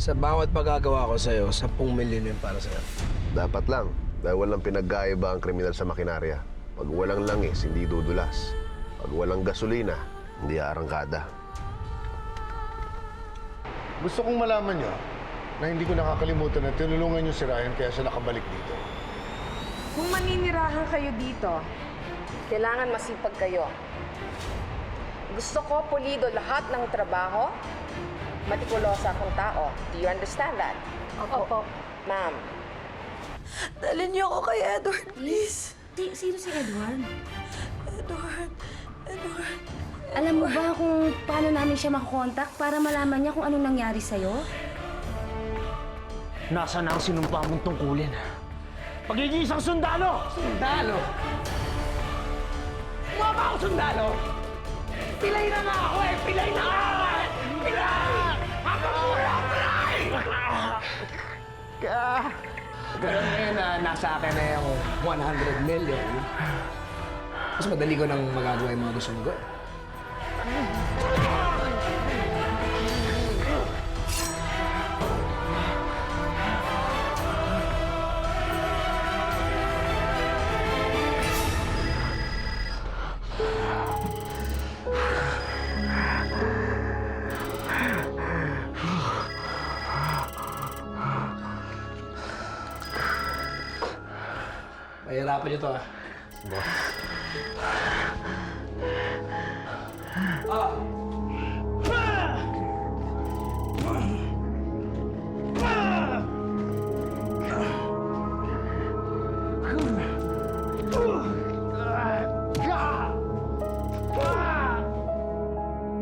Sa bawat pagagawa ko sa'yo, 10 milyon yun para sa'yo. Dapat lang, dahil walang pinagkaiba ang kriminal sa makinarya. Pag walang langis, hindi dudulas. Pag walang gasolina, hindi arangkada. Gusto kong malaman niyo na hindi ko nakakalimutan na tinulungan niyo si Ryan kaya siya nakabalik dito. Kung maninirahan kayo dito, kailangan masipag kayo. Gusto ko pulido lahat ng trabaho, matikulosa akong tao. Do you understand that? Opo. Ma'am. Dalhin niyo ako kay Edward, please. Sino si Edward? Edward. Alam mo ba kung paano namin siya makakontak para malaman niya kung anong nangyari sa'yo? Nasaan na ang sinumpa mong tungkulin? Pagiging isang sundalo! Sundalo! Mukha ba akong sundalo? Pilay na nga ako eh! Pilay na nga ako eh! Pilay! Ako muna! Pilay! Ganun ngayon na nasa akin na yung 100 million. Mas madali ko nang magagawa yung mga gusto mo gawin. Pahirapan niyo to, ah. Boss.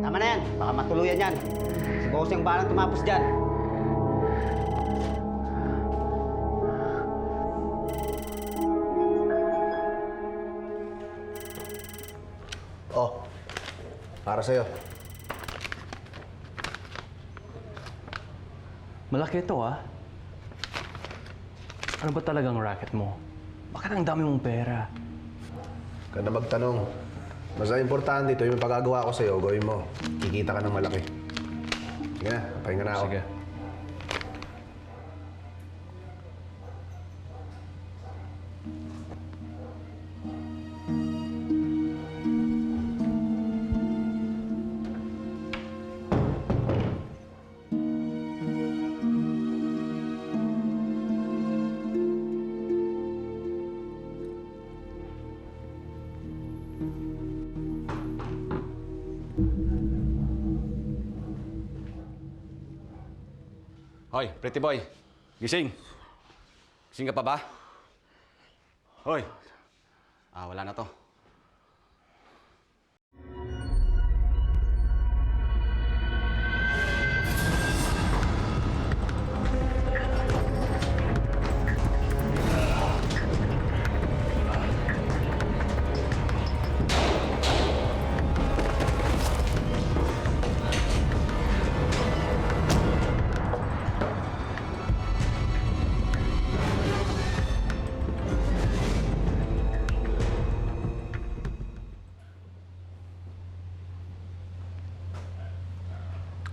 Tama na yan. Baka matuluyan yan. Si Bossing balang tumapos dyan. Oh, para sa'yo. Malaki ito, ah. Ano ba talagang racket mo? Bakit ang dami mong pera? Ka na magtanong. Mas importante ito yung pagagawa ko sa'yo, gawin mo. Kikita ka ng malaki. Sige na, pahinga na ako. Sige. Hoy, pretty boy. Gising. Gising ka pa ba? Hoy. Wala na to.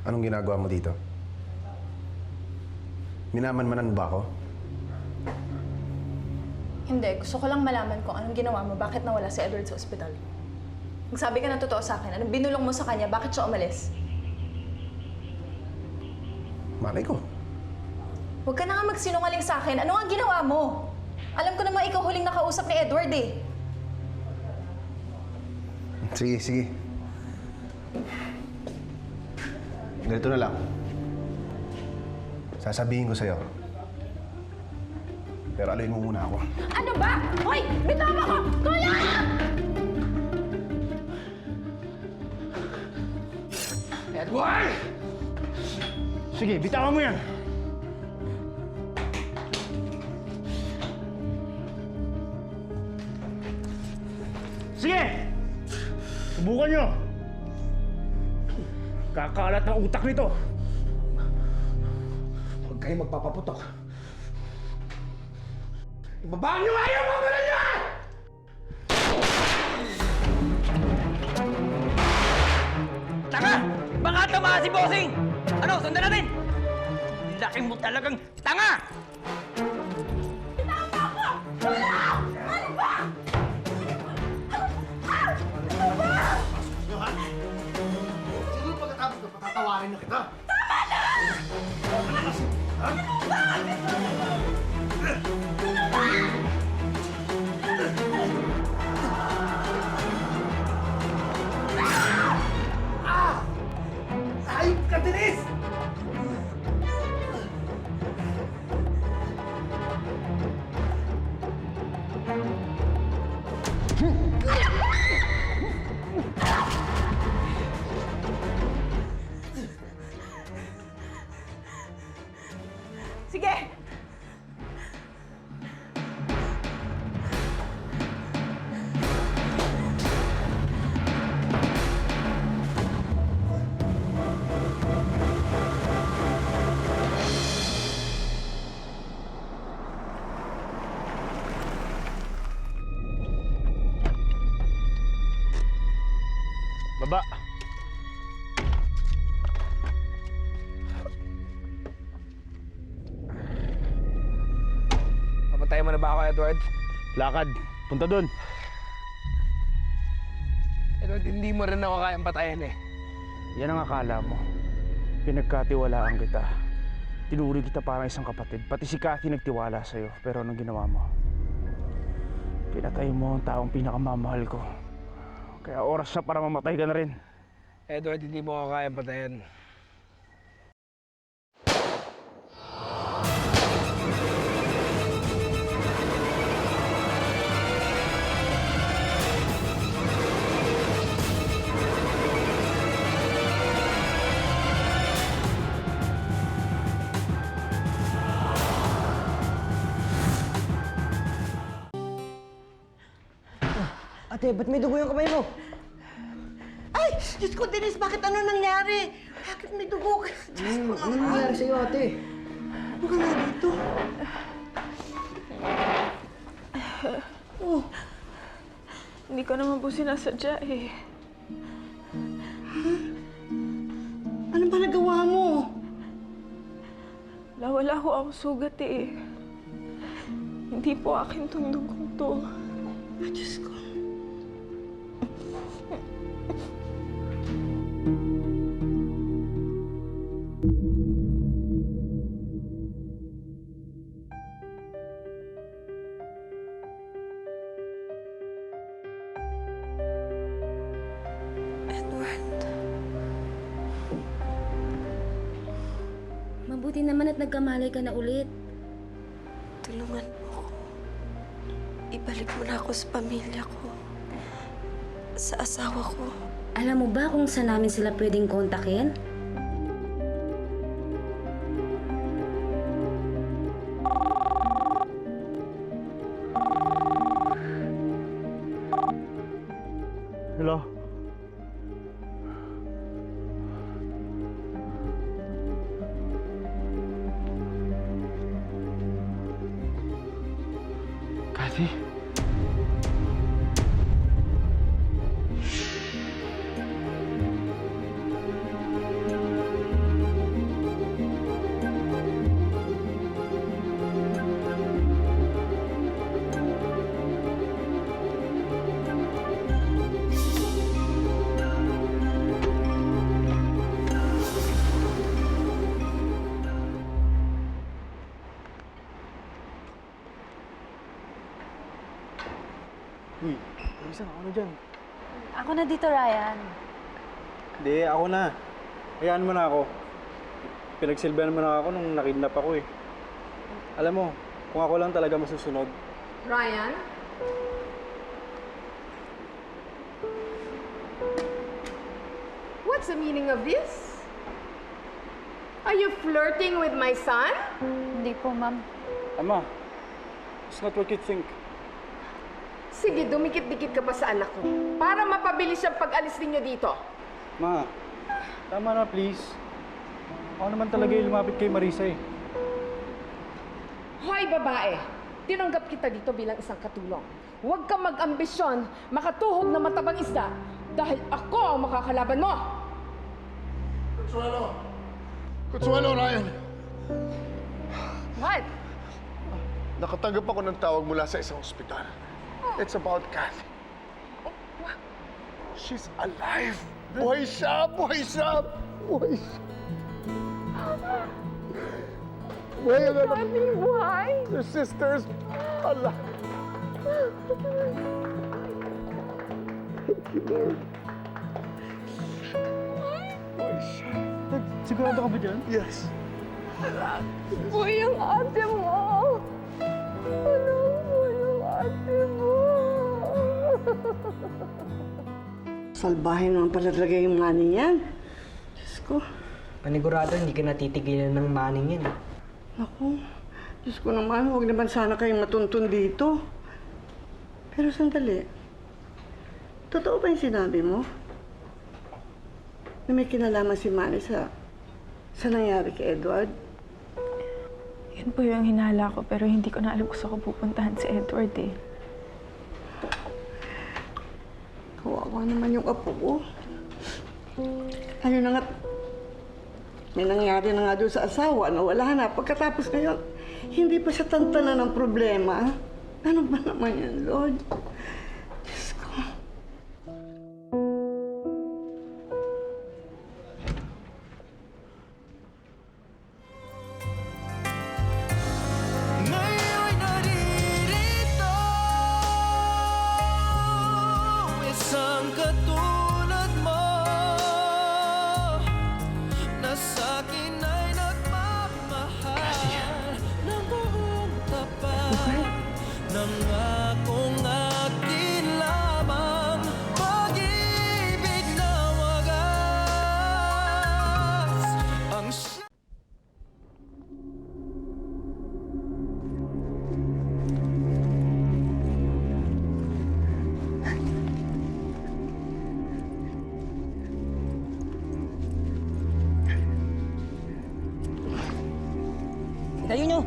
Anong ginagawa mo dito? Minaman-manan ba ako? Hindi. Gusto ko lang malaman kung anong ginawa mo. Bakit nawala si Edward sa ospital? Magsabi ka ng totoo sa akin. Anong binulong mo sa kanya? Bakit siya umalis? Malay ko. Huwag ka na nga magsinungaling sa akin. Ano nga ginawa mo? Alam ko naman ikaw huling nakausap ni Edward eh. Sige. Ganito na lang. Sasabihin ko sa'yo. Pero aluin mo muna ako. Ano ba? Hoy! Bitawan mo ko! Kuya! Edward! Sige, bitawan mo yan! Sige! Subukan nyo! Kakalat ng utak nito! Huwag kayong magpapaputok. Ibabaan niyo nga yung mga niyo! Taka! Baka tamaan si Bossing! Ano, sundan natin! laki mo talagang tanga! Siguro pagkatapos na patatawarin na kita. Ayop ka, Denise! Sige! Baba! Papatayin mo na ba ako, Edward? Lakad! Punta dun! Edward, hindi mo rin ako kayang patayin eh. Yan ang akala mo. Pinagkatiwalaan kita. Tinuri kita parang isang kapatid. Pati si Cathy nagtiwala sa'yo. Pero anong ginawa mo? Pinatay mo ang taong pinakamamahal ko. Kaya oras na para mamatay ka na rin. Edward, hindi mo ako kayang patayin. Ate, ba't may dugo yung kamay mo? Ay! Diyos ko, Denise, bakit ano nangyari? Bakit may dugo ka? Diyos ko, Ano nangyari sa'yo, ate? ano ka nga dito? Hindi ko naman po sinasadya eh. Ano ba nagawa mo? Wala ho ako sugat eh. Hindi po akin tong dugong to. Ah, Diyos ko. Mabuti naman at nagkamalay ka na ulit. Tulungan mo ko. Ibalik mo na ako sa pamilya ko. Sa asawa ko. Alam mo ba kung saan namin sila pwedeng kontakin? Hello? Cathy? Uy, isa ako na dyan. Ako na dito, Ryan. Hindi, ako na. Hayaan mo na ako. Pinagsilbihan mo na ako nung nakidnap ako eh. Alam mo, kung ako lang talaga masusunod. Ryan? What's the meaning of this? Are you flirting with my son? Hindi po, ma'am. Ama, it's not what you think. Sige, dumikit-dikit ka pa sa anak ko para mapabilis ang pag-alis ninyo dito. Ma, tama na please. Ako naman talaga yung lumapit kay Marisa eh. Hoy, babae! Tinanggap kita dito bilang isang katulong. Huwag kang mag-ambisyon, makatuhog na matabang isda dahil ako ang makakalaban mo! Consuelo, Ryan. What? Nakatanggap ako ng tawag mula sa isang ospital. It's about Kathy. She's alive! Buhay siya! Buhay siya! Buhay siya! Buhay ang anak. Buhay? Your sister's alive. Buhay siya. Sigurado ka ba dyan? Yes. Buhay ang ate mo! Ano? Buhay ang ate mo! Salbahe naman pala talaga yung maning yan. Diyos ko. Panigurado, hindi ka natitigilan ng maning yan. Ako, Diyos ko naman, huwag naman sana kayong matuntun dito. Pero sandali. Totoo ba yung sinabi mo? Na may kinalaman si Manny sa nangyari kay Edward? Yan po yung hinala ko, pero hindi ko na alam kung saan ko pupuntahan si Edward eh. Kawawa naman yung apo ko. Ano na nga, may nangyari na nga doon sa asawa na wala na. Pagkatapos ngayon, hindi pa siya tantanan ng problema. Ano ba naman yan, Lord? Diyos ko. Ngayon'y naririto, isang katulad mo na sa'kin ay nagmamahal ng buong tapat. Nangakong akin lamang pag-ibig na wagas ang Tayo nyo!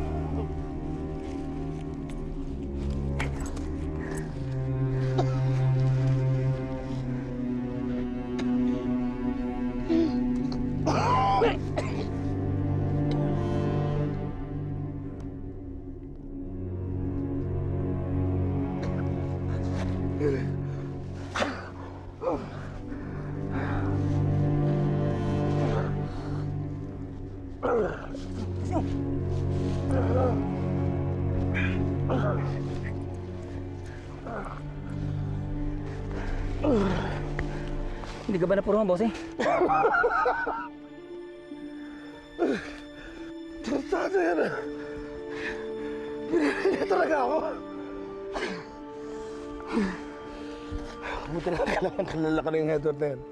Hindi ka ba napurungan, boss eh? Tarantado yan ah. Pinili niya talaga ako. Buti na kailangan kilala ka na yung Edward na yan.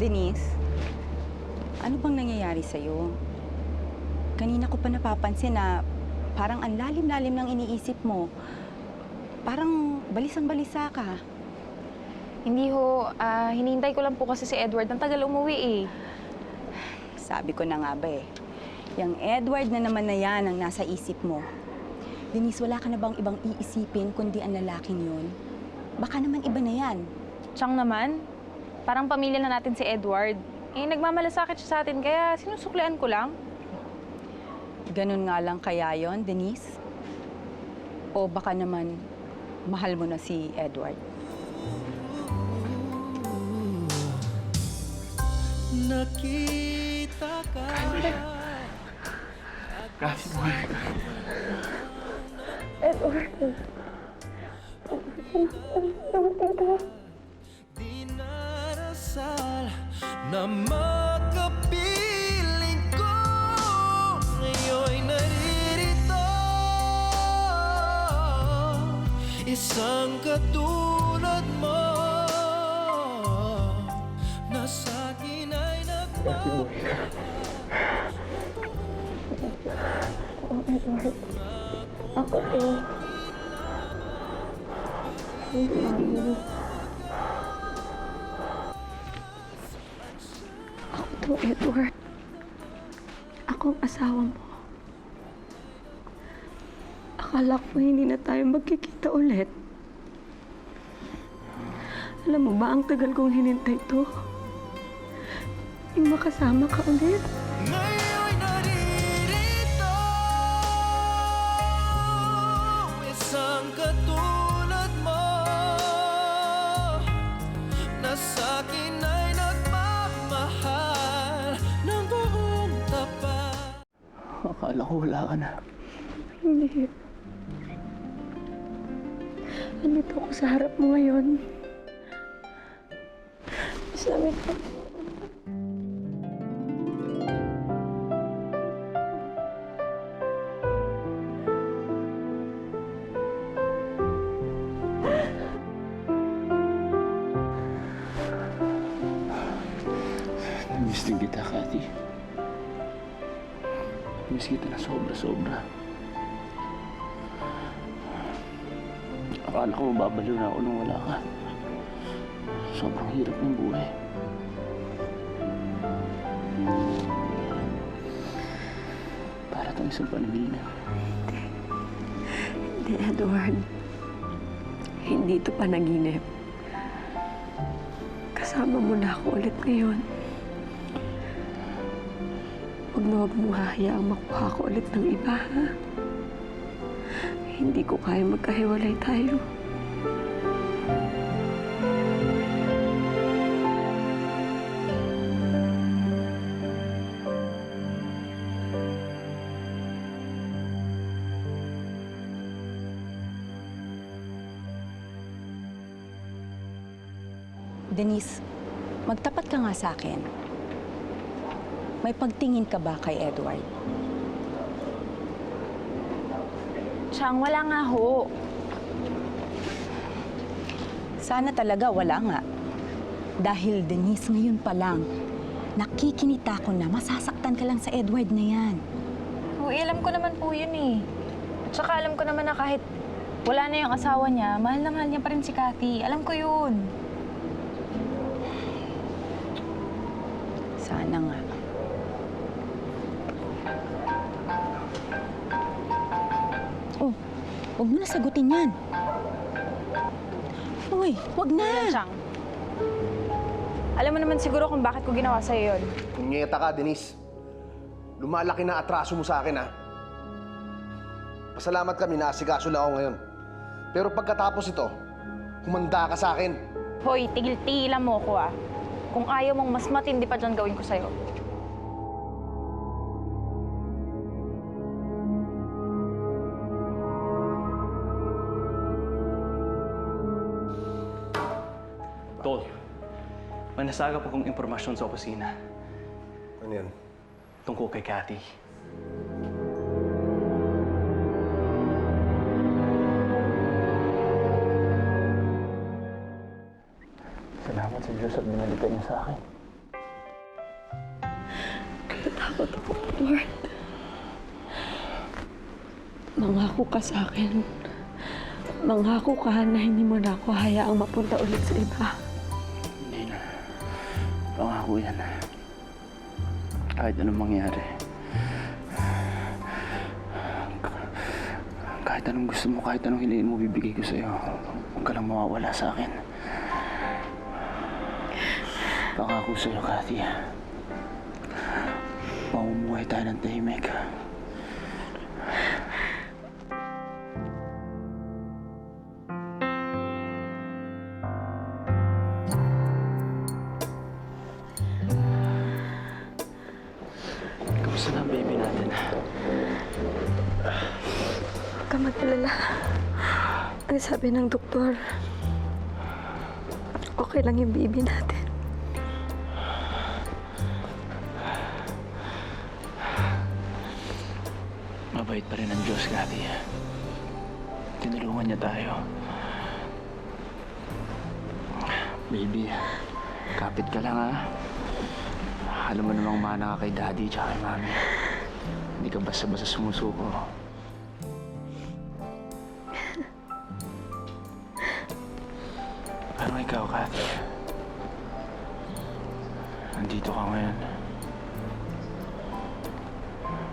Denise, ano bang nangyayari sa'yo? Kanina ko pa napapansin na parang ang lalim-lalim ng iniisip mo. Parang balisang-balisa ka. Hindi ho, hinihintay ko lang po kasi si Edward. Ang tagal umuwi eh. Sabi ko na nga ba eh. Yung Edward na naman na yan ang nasa isip mo. Denise, wala ka na bang ibang iisipin kundi ang lalaking yun? Baka naman iba na yan. Siyang naman, parang pamilya na natin si Edward. Eh, nagmamalasakit siya sa atin, kaya sinusuklian ko lang. Ganun nga lang kaya yon, Denise? O baka naman mahal mo na si Edward? nakita ka. Kasi boy. Dinarasal na makapiling ko ngayon'y naririto. Isang katulad mo na sa'kin Kathy boy. Ako to. Ako to, Edward. Ako ang asawa mo. Akala ko hindi na tayo magkikita ulit. Alam mo ba, ang tagal kong hinintay to. Yung makasama ka ulit. Ngayon'y naririto, isang katulad mo, na sa'kin ay nagmamahal ng buong tapat. Akala ko wala ka na. Hindi. Nandito ako sa harap mo ngayon. Sabi ko, Miss din kita, Kathy. Miss kita na sobra-sobra. Akala ko mababaliw na ako nung wala ka. Sobrang hirap ng buhay. Para tayong isang panaginip. hindi, Edward. Hindi ito panaginip. Kasama mo na ako ulit ngayon. Huwag na huwag mong hahayaang makuha ko ulit ng iba, ha? Hindi ko kaya magkahiwalay tayo. Denise, magtapat ka nga sa akin. May pagtingin ka ba kay Edward? Chang, wala nga ho. Sana talaga wala nga. Dahil Denise, ngayon pa lang, nakikinita ko na masasaktan ka lang sa Edward na yan. Uy, alam ko naman po yun eh. At saka alam ko naman na kahit wala na yung asawa niya, mahal na mahal niya pa rin si Kathy. Alam ko yun. Sana nga. Oh, huwag mo na sagutin yan. Uy, huwag na. Chang. Alam mo naman siguro kung bakit ko ginawa sa'yo yun. Punyeta ka, Denise. Lumalaki na atraso mo sa akin, ha? Pasalamat kami, naasikaso lang ako ngayon. Pero pagkatapos ito, humanda ka sa akin. Hoy, tigil-tigilan mo ko ah. Kung ayaw mong mas matindi pa dyan gawin ko sa'yo. Tol, may nasaga po kong impormasyon sa opisina. Ano yan? Tungkol kay Kathy. Salamat sa Diyos at binalita niya sa akin. Natatakot ako, Edward. Mangako ka sa akin. Mangako ka na hindi mo na ako hayaang mapunta ulit sa iba. Hindi na. Pangako yan. Kahit anong mangyari. Kahit anong gusto mo, kahit anong hiliin mo, bibigay ko sa'yo. Huwag ka lang mawawala sa akin. Pangako sa'yo, Kathy. Mamumuhay tayo ng tahimik. Kamusta na ang baby natin? Huwag ka mag-alala. Ang sabi ng doktor, okay lang yung baby natin. Mabait pa rin ang Diyos, Kathy. Tinulungan niya tayo. Baby, kapit ka lang ha. Alam mo namang mana ka kay Daddy tsaka kay Mami. Hindi ka basta-basta sumusuko. Paano ikaw, Kathy? Nandito ka ngayon.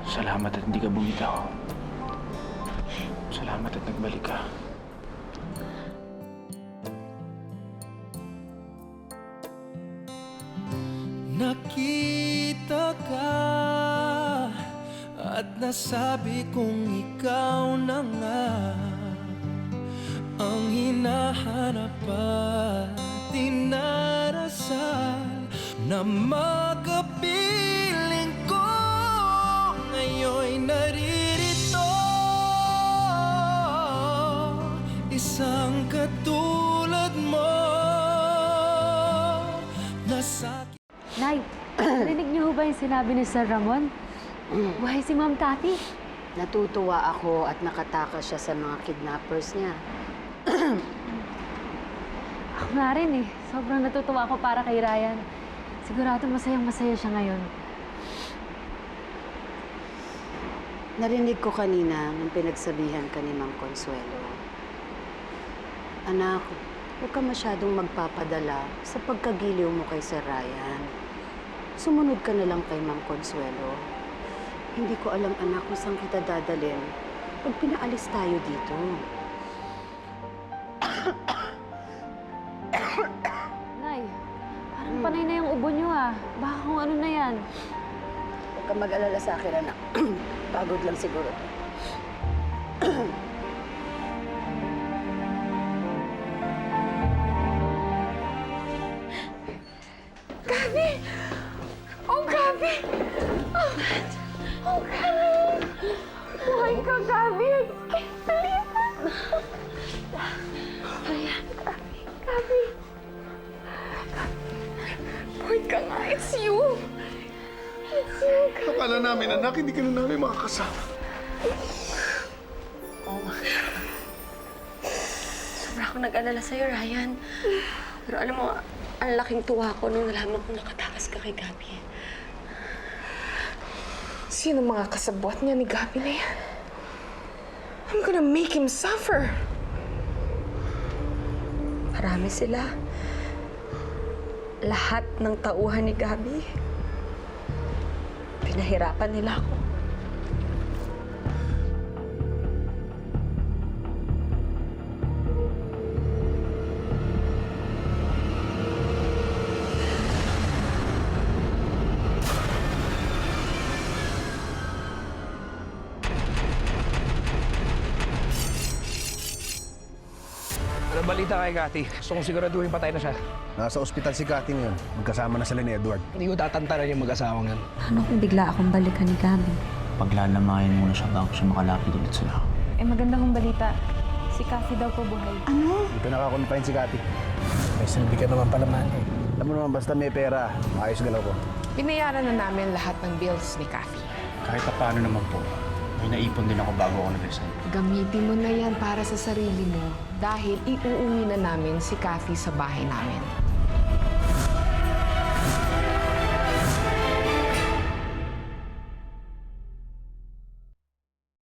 Salamat at hindi ka bumitaw. Salamat at nagbalik ka. Nakita ka at nasabi kong ikaw na nga ang hinahanap at dinarasal na magapiling ko ngayon'y naririto. Isang katulad mo na sa Nay, narinig niyo ba yung sinabi ni Sir Ramon? Buhay si Ma'am Cathy. Natutuwa ako at nakatakas siya sa mga kidnappers niya. Ako nga rin eh. Sobrang natutuwa ako para kay Ryan. Sigurado masayang-masaya siya ngayon. Narinig ko kanina nung pinagsabihan ka ni Ma'am Consuelo. Anak, huwag ka masyadong magpapadala sa pagkagiliw mo kay Sir Ryan. Sumunod ka na lang kay Ma'am Consuelo. Hindi ko alam, anak, kung saan kita dadalhin pag pinaalis tayo dito. Nay, parang panay na yung ubo niyo ah. Baka kung ano na yan. Huwag ka mag-alala sa akin, anak. Pagod lang siguro. Gabi! Oh, Gabi! Oh, oh Gabi! Buhay ka, Gabi! I can't believe it! Ayan, Gabi! Gabi! Buhay ka nga! It's you! It's you, Gabi! Akala namin, anak, hindi ka na namin makakasama. Oh, sobra akong nag-alala sa'yo, Ryan. Pero alam mo, ang laking tuwa ko nung nalaman kong nakatakas ka kay Gabi. Sino mga kasabwat niya ni Gabi na yan? I'm gonna make him suffer. Marami sila. Lahat ng tauhan ni Gabi. Pinahirapan nila ako. Ano balita kay Cathy? Gusto kong siguraduhin patay na siya. Nasa ospital si Cathy ngayon. Magkasama na sila ni Edward. Hindi ko tatantanan yung mag-asawang yan. Paano kung bigla akong balikan ni Gabi? Paglalamayan muna siya bago siya makalapit ulit sa'yo. Eh, maganda kong balita. Si Cathy daw po buhay. Ano? Hindi ko nakakonfine si Cathy. May silbi ka naman pala, man eh. Alam mo naman, basta may pera, ayos galaw ko. Binayaran na namin lahat ng bills ni Cathy. Kahit pa paano naman po, may naipon din ako bago ako nag-resign. Gamitin mo na yan para sa sarili mo dahil iuuwi na namin si Cathy sa bahay namin.